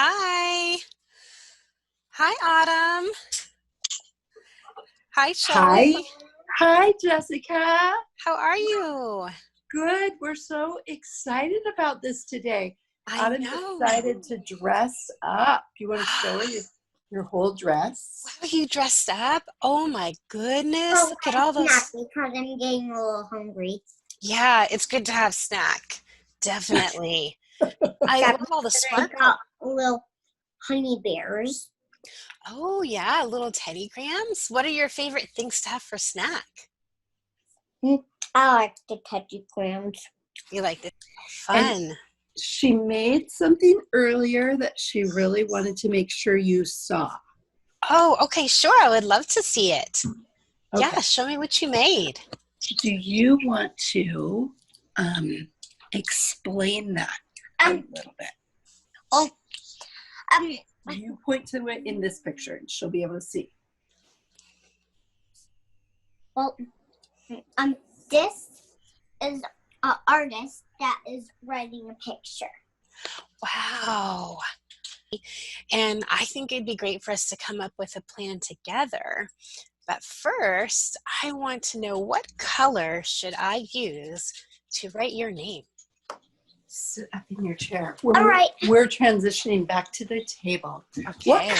Hi. Hi, Autumn. Hi, Hi. Shelly. Hi, Jessica. How are you? Good. We're so excited about this today. I Autumn know. decided to dress up. You want to show her your whole dress? Wow, you dressed up? Oh my goodness. Oh, Look at all those. snack because I'm getting a little hungry. Yeah, it's good to have snack. Definitely. I love all the I sparkle. got little honey bears. Oh, yeah, little Teddy Grahams. What are your favorite things to have for snack? I like the Teddy Grahams. You like this? Fun. She made something earlier that she really wanted to make sure you saw. Oh, okay, sure. I would love to see it. Okay. Yeah, show me what you made. Do you want to explain that a little bit? You point to it in this picture and she'll be able to see. Well, this is an artist that is writing a picture. Wow. And I think it'd be great for us to come up with a plan together. But first, I want to know, what color should I use to write your name? Sit up in your chair. All right. We're transitioning back to the table. Okay.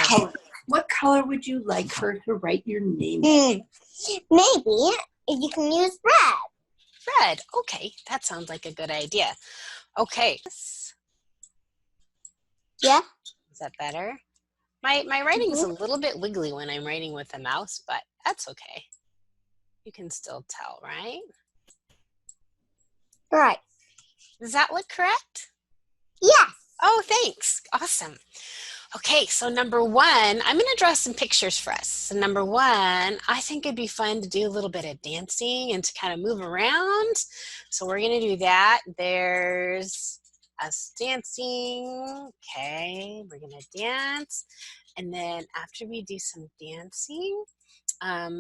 What color would you like her to write your name in? Maybe if you can use red. Red. Okay, that sounds like a good idea. Okay. Yeah. Is that better? My writing is a little bit wiggly when I'm writing with a mouse, but that's okay. You can still tell, right? Right. Does that look correct? Yes. Oh, thanks. Awesome. Okay, so number one, I'm going to draw some pictures for us. So number one, I think it'd be fun to do a little bit of dancing and to kind of move around. So we're going to do that. There's us dancing. Okay, we're going to dance. And then after we do some dancing,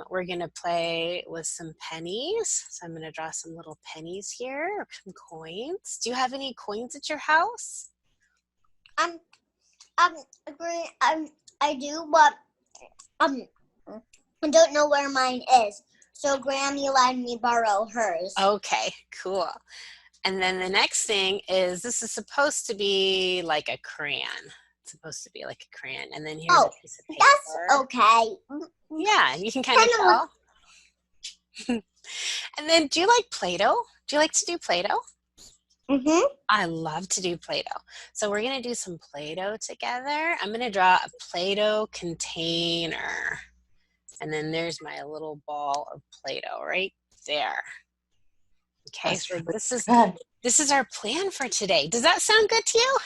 we're going to play with some pennies. So I'm going to draw some little pennies here, or some coins. Do you have any coins at your house? I do, but I don't know where mine is. So Grammy let me borrow hers. Okay, cool. And then the next thing is, this is supposed to be like a crayon. It's supposed to be like a crayon. And then here's a piece of paper. That's okay. Yeah, you can kind of tell. And then, do you like Play-Doh? Do you like to do Play-Doh? Mm-hmm. I love to do Play-Doh. So we're going to do some Play-Doh together. I'm going to draw a Play-Doh container. And then there's my little ball of Play-Doh right there. Okay, so this is our plan for today. Does that sound good to you?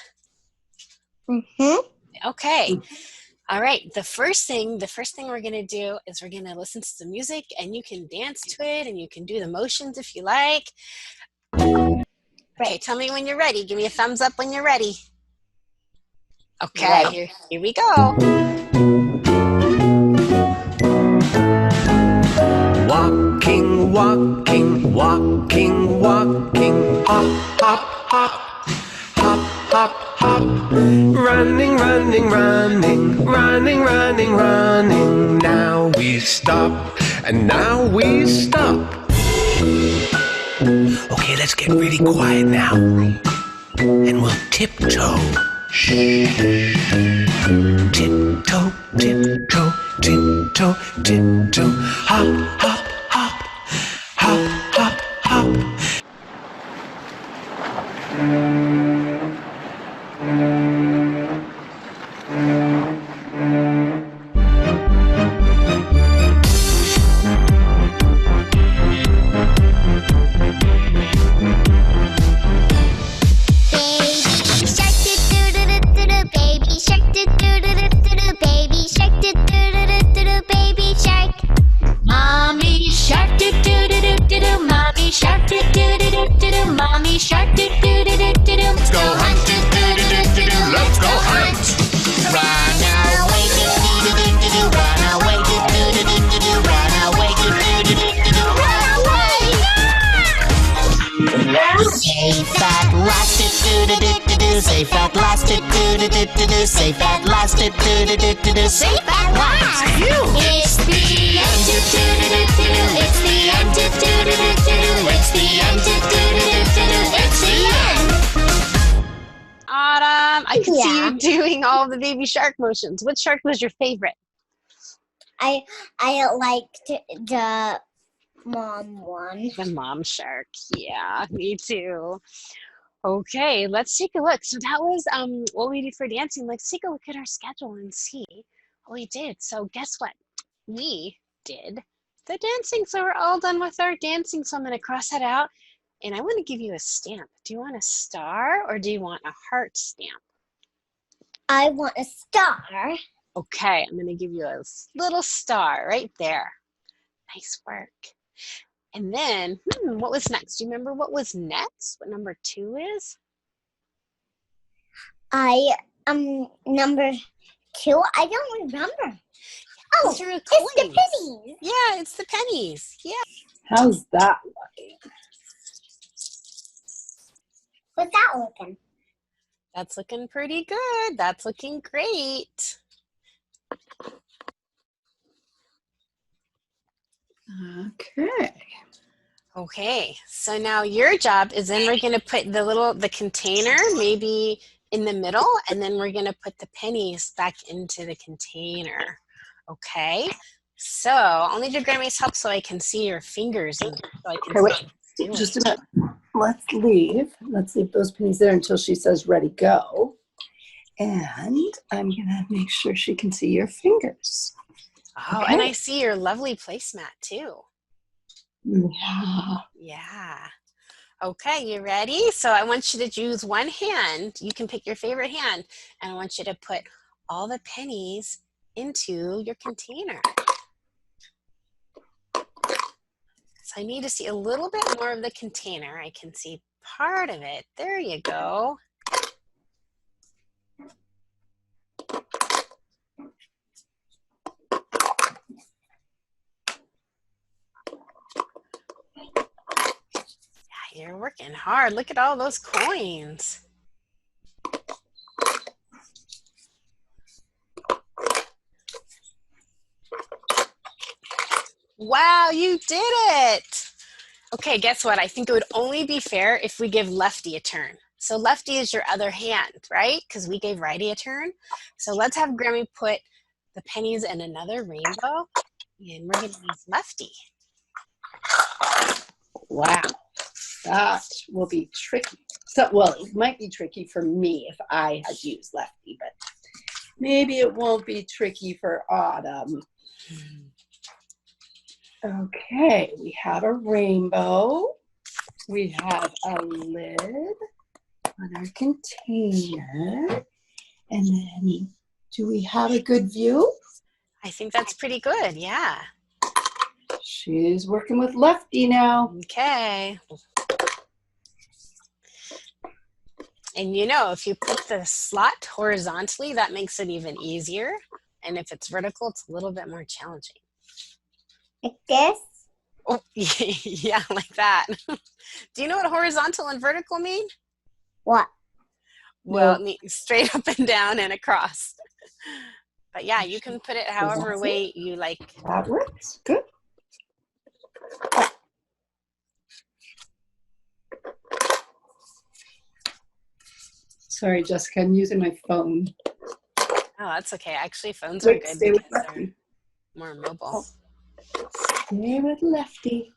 Mm-hmm. Okay. All right. The first thing we're going to do is we're going to listen to some music, and you can dance to it and you can do the motions if you like. Okay, tell me when you're ready. Give me a thumbs up when you're ready. Okay, here we go. Walking, walking, walking, walking, hop, hop, hop, hop, hop, hop. Running, running, running, running, running, running. Now we stop, and now we stop. Okay, let's get really quiet now. And we'll tiptoe. Shh. Tiptoe, tiptoe, tiptoe, tiptoe. Hop, hop, hop, hop, hop, hop. Safe at last, do-do-do-do-do. Safe at last, Do-do-do-do-do-do. Safe at last. Do-do-do-do-do-do. Safe at last. It's the end. It's the end. It's the end. It's the end. Autumn, I can see Yeah. you doing all the baby shark motions. Which shark was your favorite? I liked the mom one. The mom shark. Yeah, me too. Okay, let's take a look. So that was what we did for dancing. Let's take a look at our schedule and see what we did. So guess what? We did the dancing. So we're all done with our dancing. So I'm going to cross that out. And I want to give you a stamp. Do you want a star or do you want a heart stamp? I want a star. Okay, I'm going to give you a little star right there. Nice work. And then, what was next? Do you remember what was next? What number 2 is? Number 2. I don't remember. Oh, Those are it's the coins. pennies. Yeah, it's the pennies. Yeah. How's that looking? What's that looking? That's looking pretty good. That's looking great. Okay. Okay, so now your job is then we're going to put the container maybe in the middle, and then we're going to put the pennies back into the container. Okay, so I'll need your grandma's help so I can see your fingers and so I can Okay, wait. see what you're doing. Just a minute. Let's leave those pennies there until she says ready, go. And I'm gonna make sure she can see your fingers. Oh, Okay. and I see your lovely placemat too. Yeah. Yeah. Okay, you ready? So I want you to use one hand. You can pick your favorite hand. And I want you to put all the pennies into your container. So I need to see a little bit more of the container. I can see part of it. There you go. Yeah, you're working hard. Look at all those coins. Wow, you did it. Okay, guess what? I think it would only be fair if we give Lefty a turn. So Lefty is your other hand, right? Because we gave Righty a turn. So let's have Grammy put the pennies in another rainbow. And we're going to use Lefty. Wow. That will be tricky. So, well, it might be tricky for me if I had used lefty, but maybe it won't be tricky for Autumn. Okay, we have a rainbow. We have a lid on our container. And then, do we have a good view? I think that's pretty good, yeah. She's working with lefty now. Okay. And you know, if you put the slot horizontally, that makes it even easier. And if it's vertical, it's a little bit more challenging. Like this? Oh, yeah, like that. Do you know what horizontal and vertical mean? What? Well, it means straight up and down and across. But yeah, you can put it however way you like. That works. Good. Sorry, Jessica, I'm using my phone. Oh, that's okay. Actually, phones are Wait, good stay with because they're lefty. more mobile. Stay with lefty.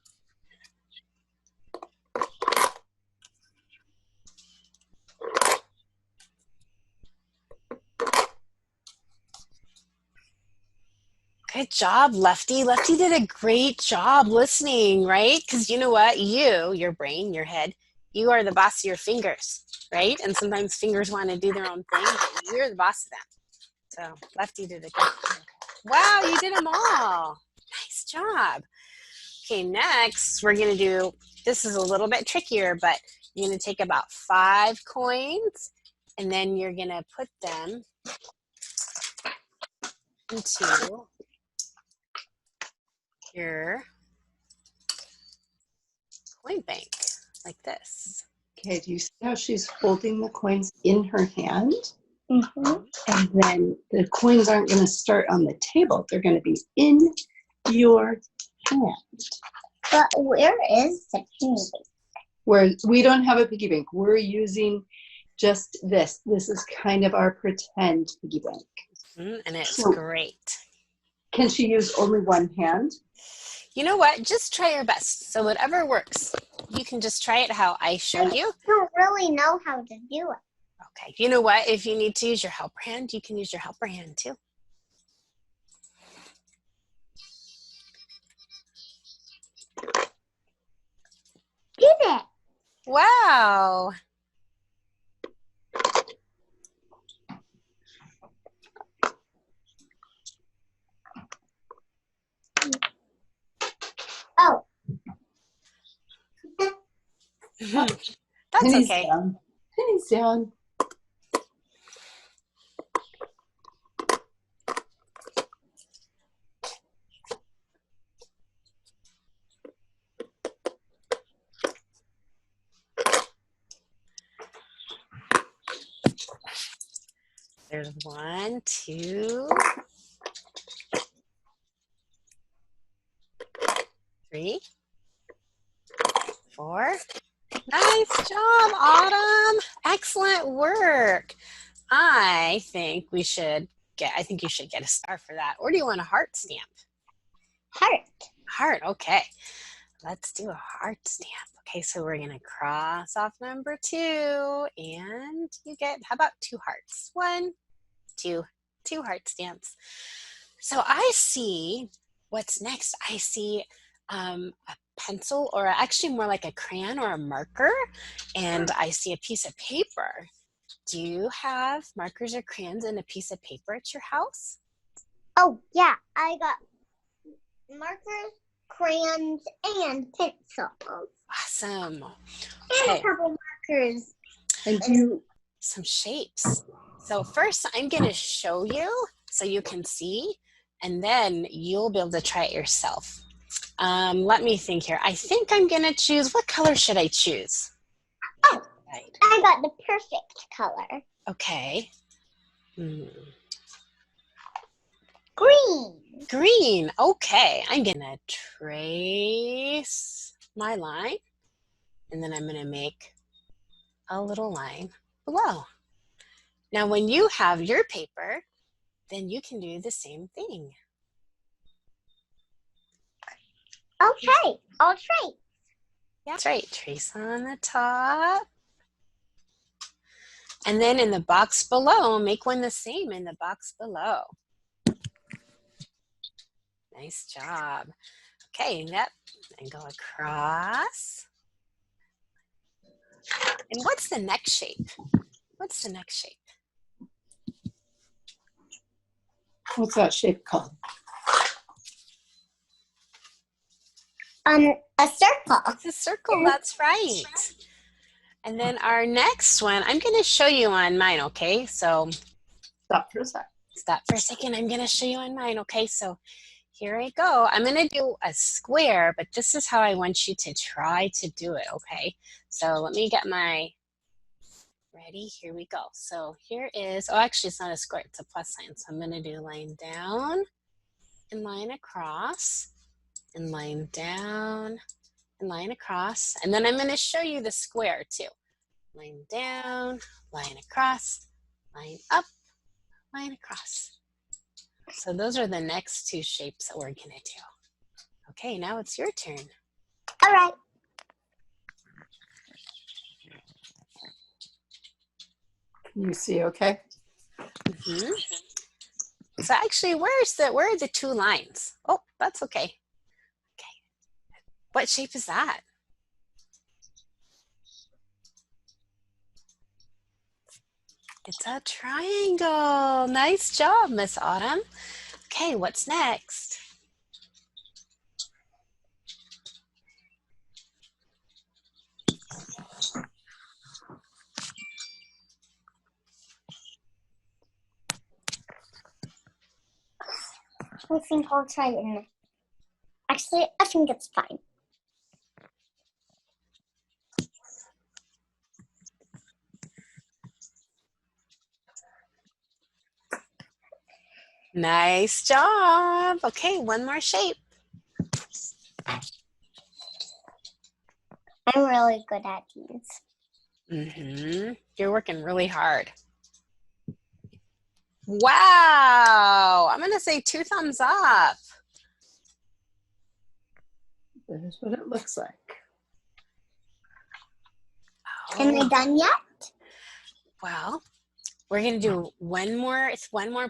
Good job, Lefty. Lefty did a great job listening, right? Because you know what? You, your brain, your head, you are the boss of your fingers, right? And sometimes fingers want to do their own thing. But you're the boss of them. So Lefty did a good job. Wow, you did them all. Nice job. Okay, next we're going to do, this is a little bit trickier, but you're going to take about 5 coins and then you're going to put them into your coin bank like this. Okay, do you see how she's holding the coins in her hand? Mhm. And then the coins aren't going to start on the table. They're going to be in your hand. But where is the piggy bank? Where we don't have a piggy bank. We're using just this. This is kind of our pretend piggy bank. And it's So- great. Can she use only one hand? You know what? Just try your best. So whatever works. You can just try it how I showed you. I don't really know how to do it. Okay. You know what? If you need to use your helper hand, you can use your helper hand too. Did it? Wow. Oh, That's Penny's okay. down. Penny's down. There's 1, 2, 3, 4. Nice job, Autumn. Excellent work. I think you should get a star for that. Or do you want a heart stamp? heart. Heart, okay. Let's do a heart stamp. Okay, so we're gonna cross off number 2 and you get, how about 2 hearts? 1, 2, 2 heart stamps. So I see, what's next? I see a pencil, or actually more like a crayon or a marker, and I see a piece of paper. Do you have markers or crayons and a piece of paper at your house? Oh, yeah. I got markers, crayons, and pencils. Awesome. And Okay. a couple markers. And you, Some shapes. So first I'm going to show you so you can see, and then you'll be able to try it yourself. Let me think here. I think I'm going to choose, what color should I choose? Oh. Right. I got the perfect color. Okay. Green. Green. Okay. I'm going to trace my line, and then I'm going to make a little line below. Now, when you have your paper, then you can do the same thing. Okay, I'll try. That's right. Trace on the top. And then in the box below, make one the same in the box below. Nice job. Okay, yep. And go across. And what's the next shape? What's the next shape? what's that shape called? A circle. It's a circle, that's right. And then our next one, I'm going to show you on mine, okay? So Stop for a sec. stop for a second. I'm going to show you on mine, okay? So here I go. I'm going to do a square, but this is how I want you to try to do it, okay? So let me get my, ready? Here we go. So here is, oh, actually it's not a square, it's a plus sign. So I'm going to do line down and line across and line down and line across. And then I'm going to show you the square too. Line down, line across, line up, line across. So those are the next 2 shapes that we're going to do. Okay, now it's your turn. All right. Can you see okay? Mm-hmm. So actually, where are the 2 lines? Oh, that's okay. Okay. What shape is that? It's a triangle. Nice job, Miss Autumn. Okay, what's next? I think I'll try it. Actually, I think it's fine. Nice job. Okay, one more shape. I'm really good at these. You're working really hard. Wow. I'm going to say 2 thumbs up. There's what it looks like. Am I done yet? Well, we're going to do one more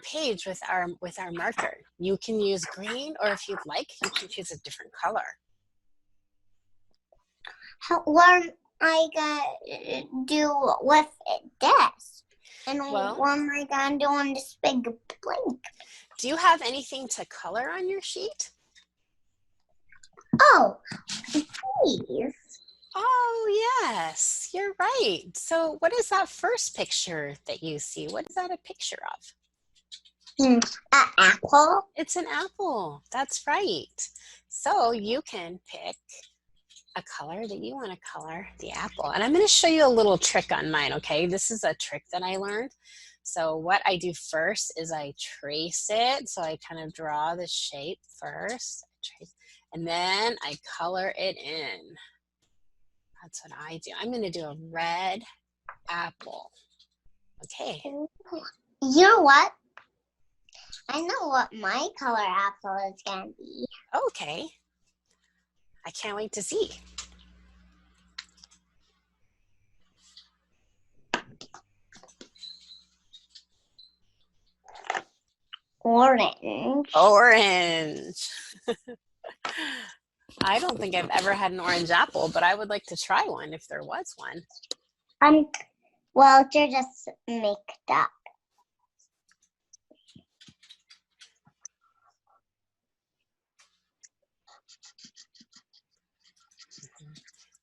page with our marker. You can use green, or if you'd like, you can choose a different color. What am I gonna do with this? And Well, what am I gonna do on this big blank? Do you have anything to color on your sheet? Oh, please. Oh, yes, you're right. So what is that first picture that you see? What is that a picture of? An apple. It's an apple. That's right. So you can pick a color that you want to color the apple. And I'm going to show you a little trick on mine, okay? This is a trick that I learned. So what I do first is I trace it. So I kind of draw the shape first, and then I color it in. That's what I do. I'm going to do a red apple. Okay. You know what? I know what my color apple is gonna be. Okay. I can't wait to see. Orange. Orange. I don't think I've ever had an orange apple, but I would like to try one if there was one. Well, they're just mixed up.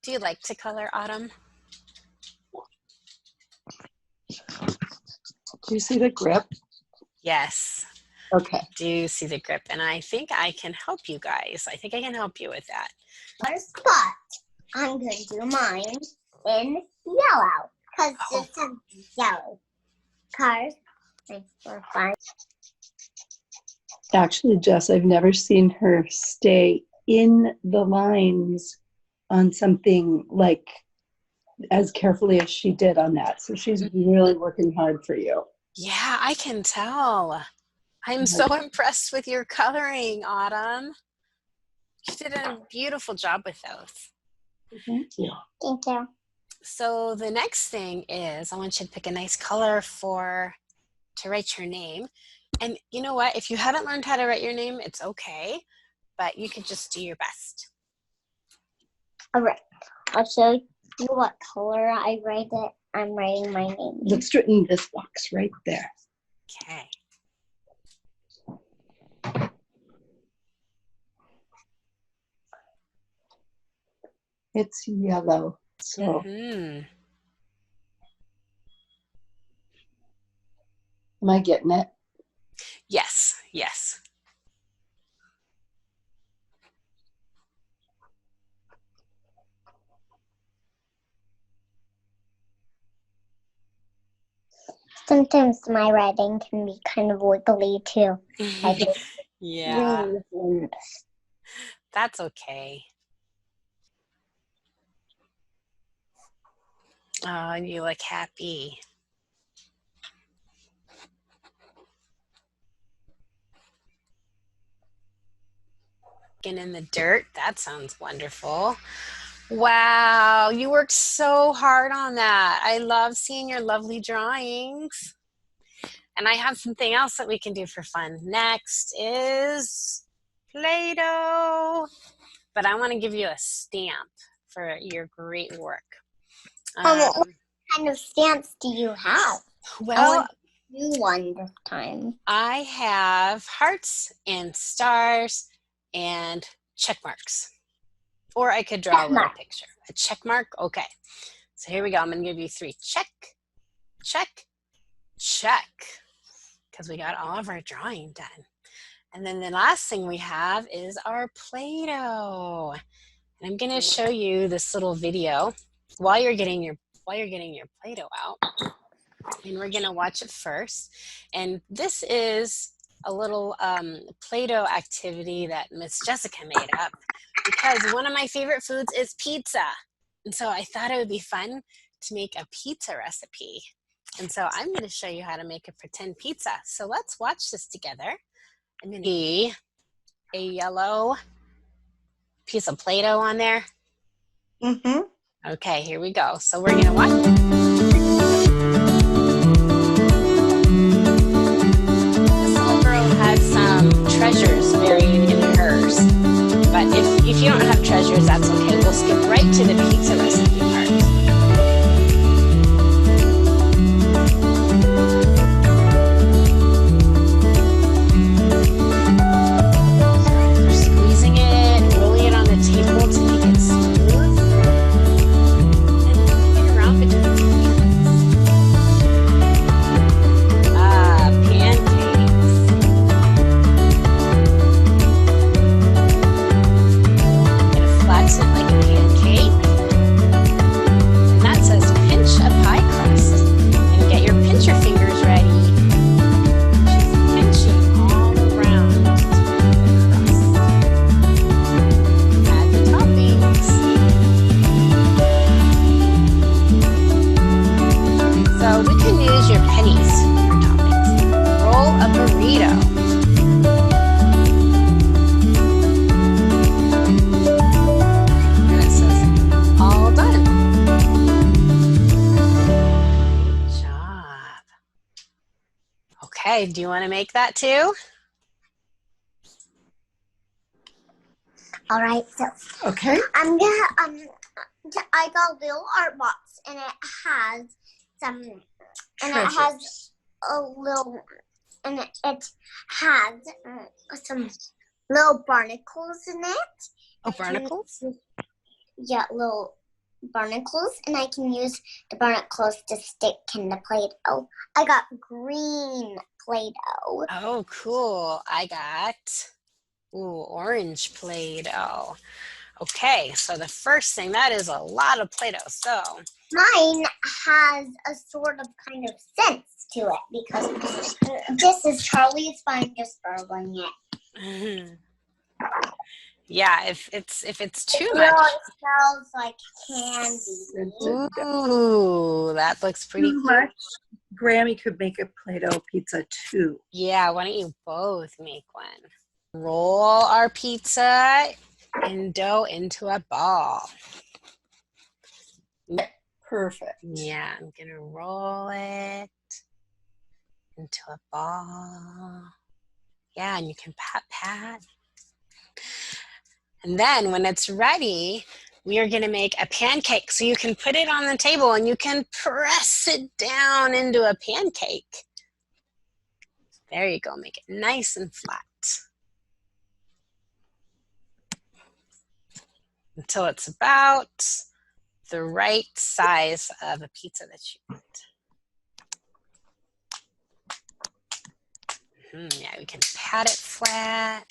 Do you like to color, Autumn? Do you see the grip? Yes. Okay. Do you see the grip? And I think I can help you guys. I think I can help you with that. First spot. I'm going to do mine in yellow because this is yellow. Cars. Thanks for fun. Actually, Jess, I've never seen her stay in the lines on something like as carefully as she did on that. So she's really working hard for you. Yeah, I can tell. I'm so impressed with your coloring, Autumn. You did a beautiful job with those. Thank you. Thank you. So the next thing is I want you to pick a nice color to write your name. And you know what? If you haven't learned how to write your name, it's okay, but you can just do your best. All right. I'll show you what color I write it. I'm writing my name. Let's do it in this box right there. Okay. It's yellow. So Mm-hmm. am I getting it? Yes, yes. Sometimes my writing can be kind of wiggly too. I just Yeah, really that's okay. Oh, you look happy. And in the dirt, that sounds wonderful. Wow, you worked so hard on that. I love seeing your lovely drawings. And I have something else that we can do for fun. Next is Play-Doh. But I want to give you a stamp for your great work. what kind of stamps do you have? Well, New one this time. I have hearts and stars and check marks. Or I could draw a little picture. A check mark? Okay. So here we go. I'm going to give you 3. Check, check, check. Because we got all of our drawing done. And then the last thing we have is our Play-Doh. And I'm going to show you this little video while you're getting your Play-Doh out. And we're going to watch it first. And this is a little Play-Doh activity that Miss Jessica made up because one of my favorite foods is pizza. And so I thought it would be fun to make a pizza recipe. And so I'm going to show you how to make a pretend pizza. So let's watch this together. I'm going to see a yellow piece of Play-Doh on there. Mm-hmm. Okay, here we go. So we're going to watch. This little girl had some treasures buried in hers. But if you don't have treasures, that's okay. We'll skip right to the pizza recipe part. Squeezing it, rolling it on the table to make it smooth. And moving it around between the hands. Ah, pancakes. Gonna flatten it like a pancake. And that says pinch a pie crust. And get your pincher fingers ready. She's pinching all around to make the crust. Add the toppings. So we can use your pennies for toppings. Roll a burrito. And it says, all done. Good job. Okay, do you want to make that too? All right, so Okay. I'm gonna I got a little art box and it has some Treasures. a little and it has some little barnacles in it. Oh, barnacles? Yeah, little barnacles, and I can use the barnacles to stick in the Play-Doh. I got green Play-Doh. Oh, cool. I got orange Play-Doh. Okay, so the first thing, that is a lot of Play-Doh. So, Mine has a sort of kind of sense to it because this is Charlie's, but I'm just scribbling it. yeah, if it's too It much. really smells like candy. Ooh, that looks pretty Too cool. much. Grammy could make a Play-Doh pizza too. Yeah, why don't you both make one? Roll our pizza and dough into a ball. Perfect. Yeah, I'm gonna roll it into a ball. Yeah, and you can pat. And then when it's ready, we are gonna make a pancake. So you can put it on the table and you can press it down into a pancake. There you go, make it nice and flat. Until it's about the right size of a pizza that you want. Yeah, we can pat it flat.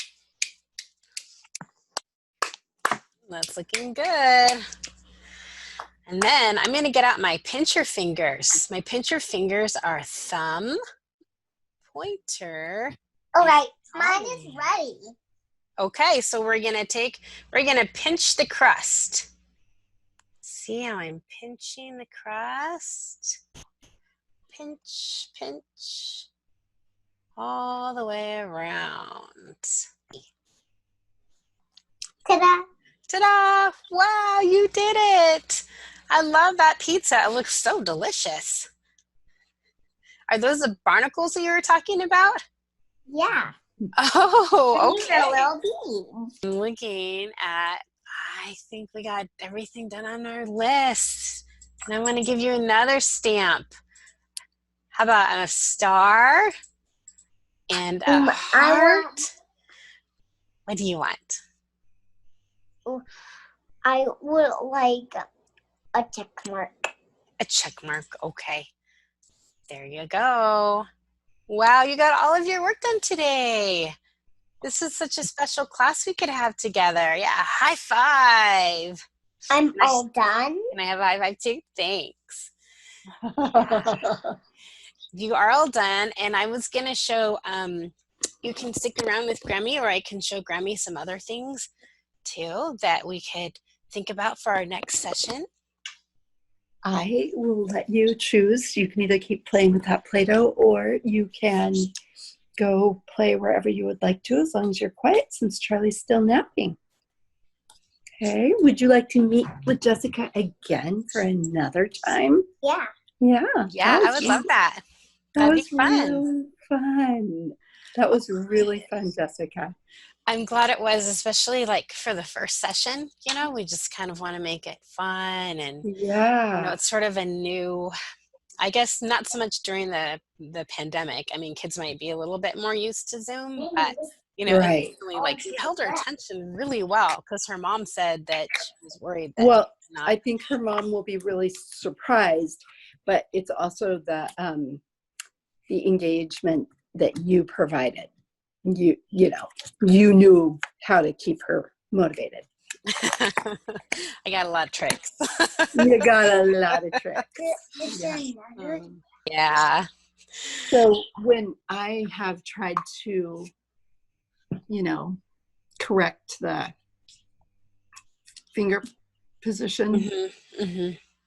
That's looking good. And then I'm going to get out my pincher fingers. My pincher fingers are thumb, pointer. All right, mine is ready. Okay, so we're gonna pinch the crust. See how I'm pinching the crust? Pinch, pinch, all the way around. Ta-da! Ta-da! Wow, you did it! I love that pizza. It looks so delicious. Are those the barnacles that you were talking about? Yeah. Oh, These are okay. little beans. I'm looking at, I think we got everything done on our list. And I want to give you another stamp. How about a star and a heart? What do you want? I would like a check mark. A check mark, okay. There you go. Wow, you got all of your work done today. This is such a special class we could have together. Yeah, high five. I'm all done. Can I have a high five too? Thanks. You are all done, and I was gonna show you can stick around with Grammy, or I can show Grammy some other things too that we could think about for our next session. I will let you choose. You can either keep playing with that Play-Doh, or you can go play wherever you would like to, as long as you're quiet, since Charlie's still napping. Okay, would you like to meet with Jessica again for another time? Yeah. Yeah. Yeah, I would love that. That That'd was be fun. really fun. That was really fun, Jessica. I'm glad it was, especially like for the first session. You know, we just kind of want to make it fun, and Yeah. it's sort of a new, I guess not so much during the pandemic. I mean, kids might be a little bit more used to Zoom, but Right. instantly, like, you held her attention really well, because her mom said that she was worried that Well, not. I think her mom will be really surprised, but it's also the engagement that you provided. You knew how to keep her motivated. I got a lot of tricks. You got a lot of tricks. Is there another? Yeah. So when I have tried to, correct the finger position,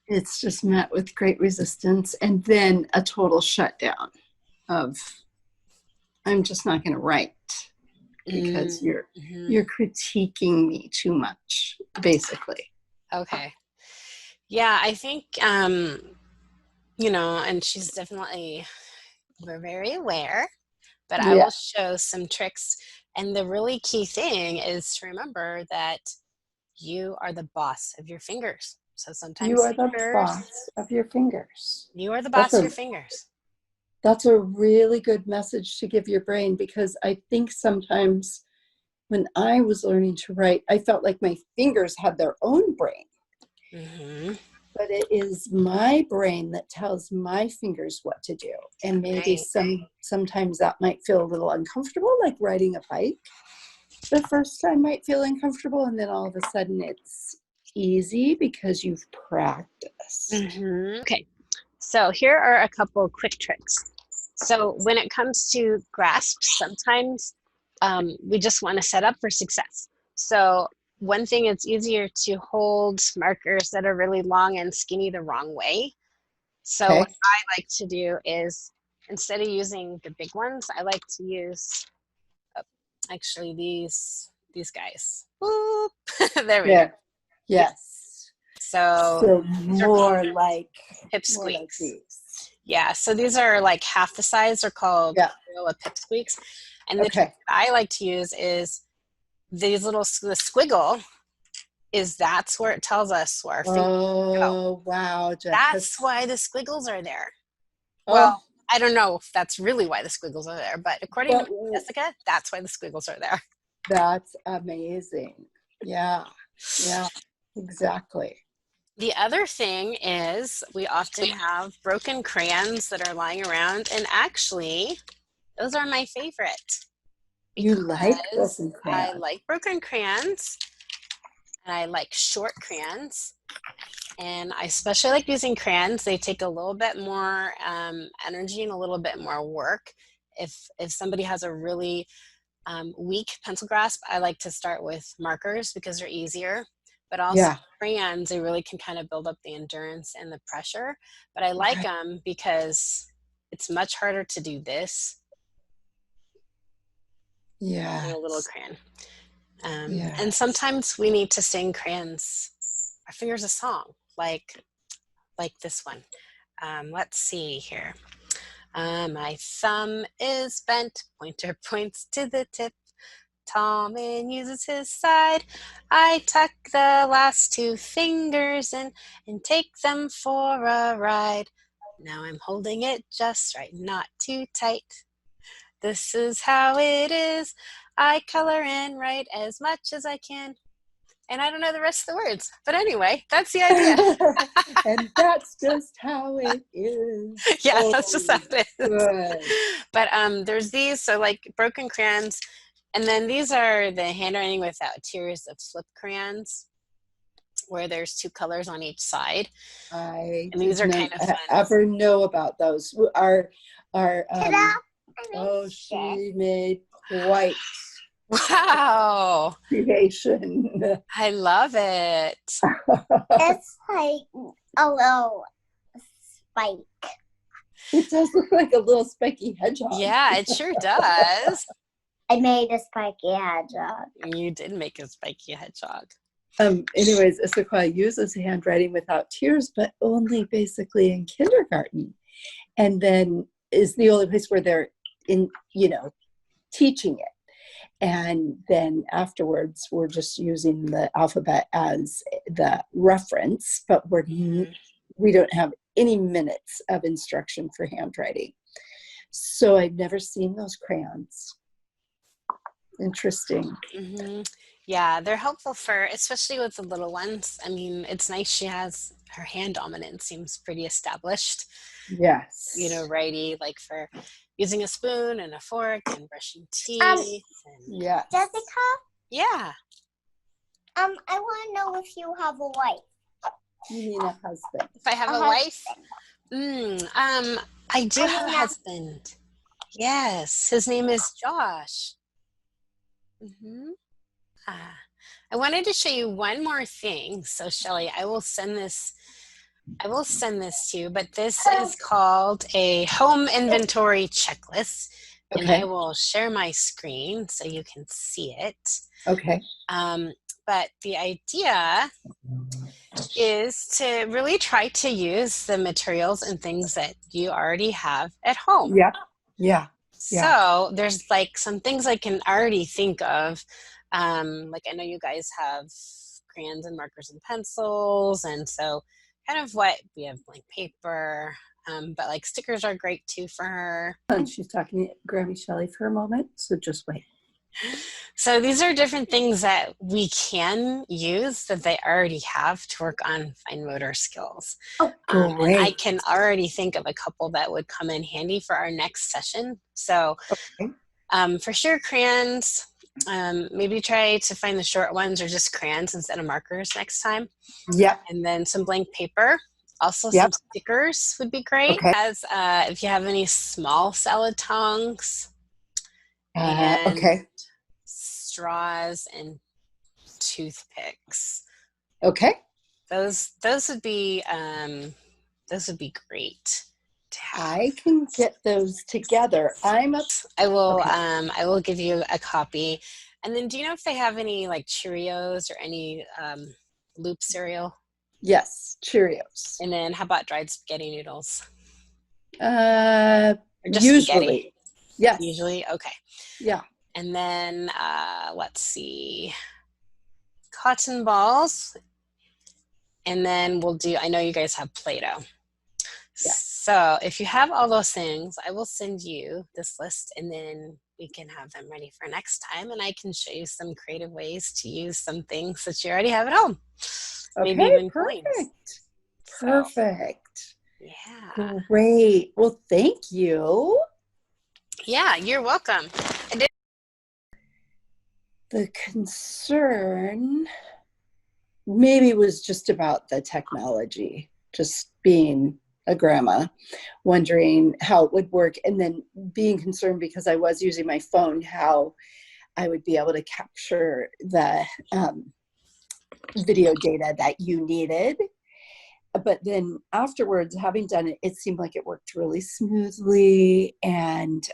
it's just met with great resistance, and then a total shutdown of, I'm just not going to write because you're critiquing me too much, basically. Okay. Yeah, I think, and she's definitely, we're very aware, but I will show some tricks. And the really key thing is to remember that you are the boss of your fingers. So sometimes You are the boss of your fingers. You are the boss of your fingers. That's a really good message to give your brain, because I think sometimes when I was learning to write, I felt like my fingers had their own brain. But it is my brain that tells my fingers what to do. And maybe sometimes that might feel a little uncomfortable, like riding a bike. The first time might feel uncomfortable, and then all of a sudden it's easy because you've practiced. Okay, so here are a couple quick tricks. So when it comes to grasps, sometimes we just want to set up for success. So one thing, it's easier to hold markers that are really long and skinny the wrong way. So what I like to do is, instead of using the big ones, I like to use actually these guys. Boop. There we go. Yes. So more like pipsqueaks. Like yeah, so these are like half the size. They're called pipsqueaks. And the trick that I like to use is these the squiggle that's where it tells us where our fingers go. Oh, wow. That's why the squiggles are there. Well, I don't know if that's really why the squiggles are there, but according to Jessica, that's why the squiggles are there. That's amazing. Yeah, exactly. The other thing is, we often have broken crayons that are lying around, and actually, those are my favorite. You like broken crayons? I like broken crayons, and I like short crayons, and I especially like using crayons. They take a little bit more energy and a little bit more work. If somebody has a really weak pencil grasp, I like to start with markers because they're easier. But also crayons, they really can kind of build up the endurance and the pressure. But I like them because it's much harder to do this. Yeah. A little crayon. And sometimes we need to sing crayons, our fingers a song, like this one. Let's see here. My thumb is bent, pointer points to the tip. Tommen uses his side. I tuck the last two fingers in and take them for a ride. Now I'm holding it just right, not too tight. This is how it is. I color and write as much as I can. And I don't know the rest of the words. But anyway, that's the idea. And that's just how it is. Yeah, that's just how it is. Good. But there's these, so like broken crayons. And then these are the handwriting without tears of flip crayons, where there's two colors on each side. And these are kind of fun. Ever know about those? Our Oh, she made quite Wow. creation. I love it. It's like a little spike. It does look like a little spiky hedgehog. Yeah, it sure does. I made a spiky hedgehog. You did make a spiky hedgehog. Anyways, Issaquah uses handwriting without tears, but only basically in kindergarten. And then is the only place where they're in, teaching it. And then afterwards, we're just using the alphabet as the reference, but we don't have any minutes of instruction for handwriting. So I've never seen those crayons. Interesting. Mm-hmm. Yeah, they're helpful for, especially with the little ones. I mean, it's nice she has her hand dominance seems pretty established. Yes. Righty, like for using a spoon and a fork and brushing teeth. Yeah. Jessica, Yeah. I want to know if you have a wife. You mean a husband? If I have a wife, I do have a husband. Yes, his name is Josh. Mm-hmm. I wanted to show you one more thing. So Shelly, I will send this to you, but this is called a home inventory checklist. Okay. And I will share my screen so you can see it. Okay. But the idea is to really try to use the materials and things that you already have at home. Yeah. Yeah. So there's like some things I can already think of. Like I know you guys have crayons and markers and pencils, and so kind of what we have blank paper, but like stickers are great too for her. And she's talking to Grammy Shelley for a moment, so just wait. So these are different things that we can use that they already have to work on fine motor skills. Oh, And great. I can already think of a couple that would come in handy for our next session. So for sure crayons, maybe try to find the short ones or just crayons instead of markers next time. Yep. And then some blank paper. Also some stickers would be great. Okay. As if you have any small salad tongs. And straws and toothpicks. Okay. Those would be great to have. I can get those together. I will give you a copy. And then do you know if they have any like Cheerios or any Loop cereal? Yes, Cheerios. And then how about dried spaghetti noodles? Usually. Spaghetti? Yes. Usually? Okay. Yeah. And then, let's see, cotton balls. And then I know you guys have Play-Doh. Yeah. So if you have all those things, I will send you this list and then we can have them ready for next time. And I can show you some creative ways to use some things that you already have at home. Okay, maybe even perfect. coins. Perfect. Yeah. Great. Well, thank you. Yeah, you're welcome. The concern maybe was just about the technology, just being a grandma, wondering how it would work, and then being concerned because I was using my phone, how I would be able to capture the video data that you needed. But then afterwards, having done it, it seemed like it worked really smoothly, and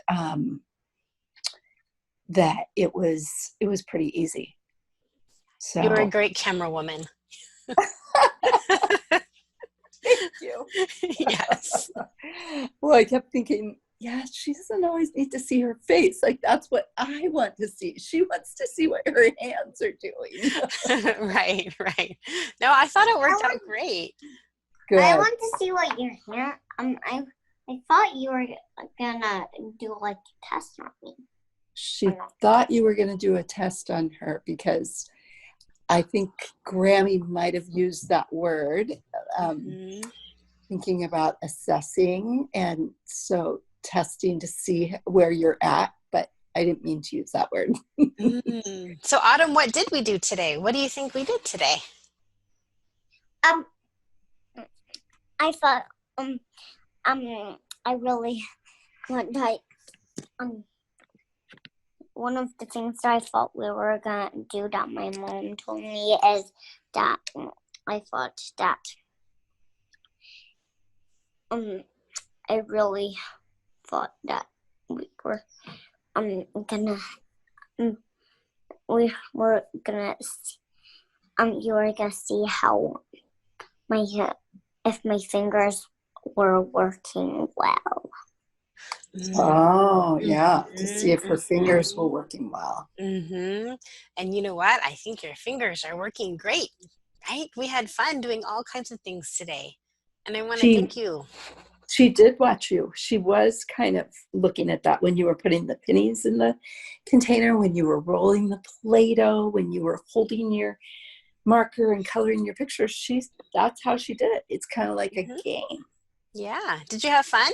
that it was pretty easy. So you were a great camera woman. Thank you. Yes. Well, I kept thinking, yeah, she doesn't always need to see her face. Like, that's what I want to see. She wants to see what her hands are doing. Right. No, I thought it worked out great. Good. I want to see what your hair. I thought you were gonna do like a test on me. She thought you were going to do a test on her because I think Grammy might have used that word, thinking about assessing, and so testing to see where you're at, but I didn't mean to use that word. So Autumn, what did we do today? What do you think we did today? I thought I really want one of the things that I thought we were gonna do that my mom told me is that I thought that I really thought that we were gonna we were gonna you were gonna see how my if my fingers were working well. Oh, yeah, to see if her fingers were working well. Mm-hmm. And you know what? I think your fingers are working great, right? We had fun doing all kinds of things today. And I want to She thank you. she did watch you. She was kind of looking at that when you were putting the pennies in the container, when you were rolling the Play-Doh, when you were holding your marker and coloring your pictures. That's how she did it. It's kind of like a game. Yeah. Did you have fun?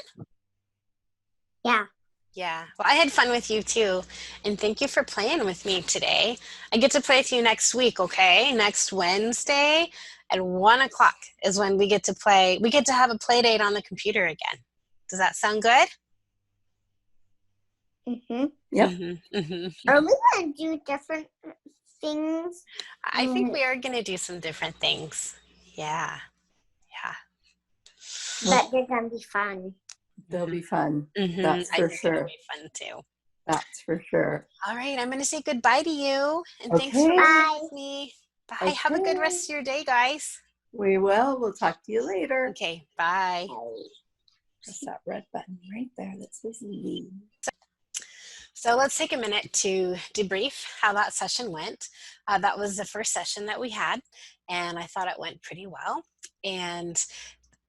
Yeah. Yeah. Well, I had fun with you too. And thank you for playing with me today. I get to play with you next week, okay? Next Wednesday at 1:00 is when we get to play. We get to have a play date on the computer again. Does that sound good? Yep. Are we gonna do different things? I think we are going to do some different things. Yeah. Yeah. But they're gonna be fun. They'll be fun. Mm-hmm. That's I for think sure. it'll be fun too. That's for sure. All right, I'm going to say goodbye to you. And thanks for Okay. playing with me. Bye. Have a good Okay. rest of your day, guys. We will. We'll talk to you later. Okay, bye. Press that red button right there that says leave. So let's take a minute to debrief how that session went. That was the first session that we had, and I thought it went pretty well. And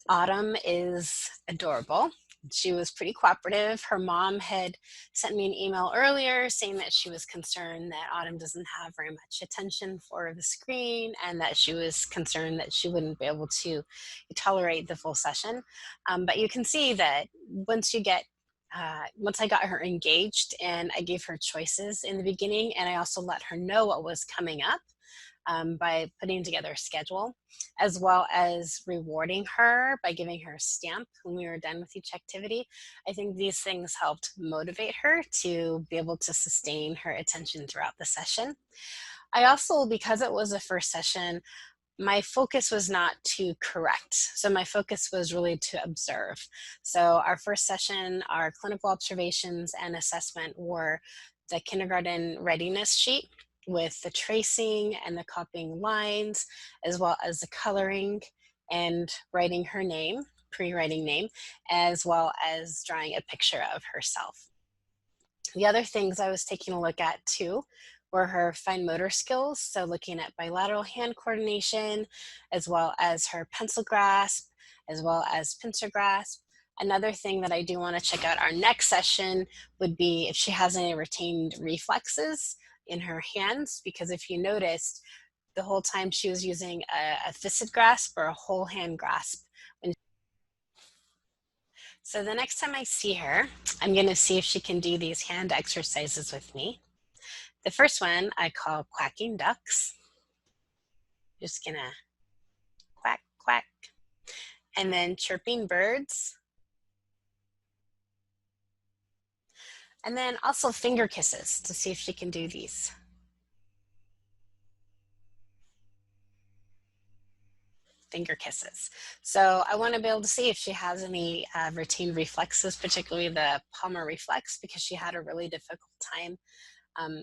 Autumn is adorable. She was pretty cooperative. Her mom had sent me an email earlier saying that she was concerned that Autumn doesn't have very much attention for the screen and that she was concerned that she wouldn't be able to tolerate the full session. But you can see that once I got her engaged and I gave her choices in the beginning, and I also let her know what was coming up by putting together a schedule, as well as rewarding her by giving her a stamp when we were done with each activity. I think these things helped motivate her to be able to sustain her attention throughout the session. I also, because it was a first session, my focus was not to correct. So my focus was really to observe. So our first session, our clinical observations and assessment were the kindergarten readiness sheet with the tracing and the copying lines, as well as the coloring and writing her name, pre-writing name, as well as drawing a picture of herself. The other things I was taking a look at too were her fine motor skills, so looking at bilateral hand coordination, as well as her pencil grasp, as well as pincer grasp. Another thing that I do want to check out our next session would be if she has any retained reflexes in her hands, because if you noticed, the whole time she was using a fisted grasp or a whole hand grasp. So the next time I see her, I'm going to see if she can do these hand exercises with me. The first one I call quacking ducks. Just gonna quack, quack. And then chirping birds. And then also finger kisses to see if she can do these. Finger kisses. So I want to be able to see if she has any retained reflexes, particularly the palmar reflex, because she had a really difficult time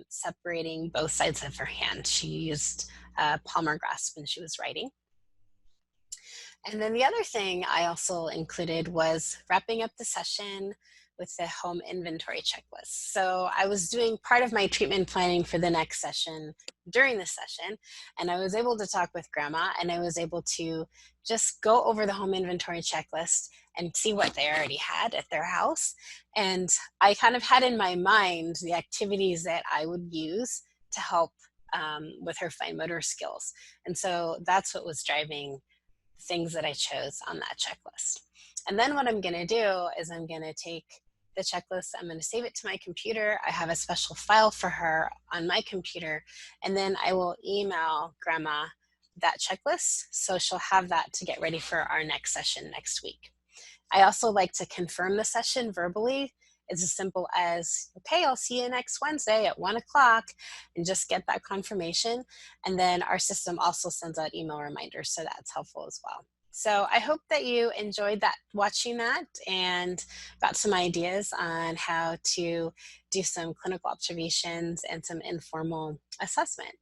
separating both sides of her hand. She used palmar grasp when she was writing. And then the other thing I also included was wrapping up the session with the home inventory checklist. So I was doing part of my treatment planning for the next session during the session, and I was able to talk with Grandma, and I was able to just go over the home inventory checklist and see what they already had at their house. And I kind of had in my mind the activities that I would use to help with her fine motor skills. And so that's what was driving things that I chose on that checklist. And then what I'm going to do is I'm going to take the checklist, I'm going to save it to my computer. I have a special file for her on my computer, and then I will email Grandma that checklist so she'll have that to get ready for our next session next week. I also like to confirm the session verbally it's as simple as, okay, I'll see you next Wednesday at 1 o'clock, and just get that confirmation. And then our system also sends out email reminders, so that's helpful as well. So I hope that you enjoyed watching that, and got some ideas on how to do some clinical observations and some informal assessment.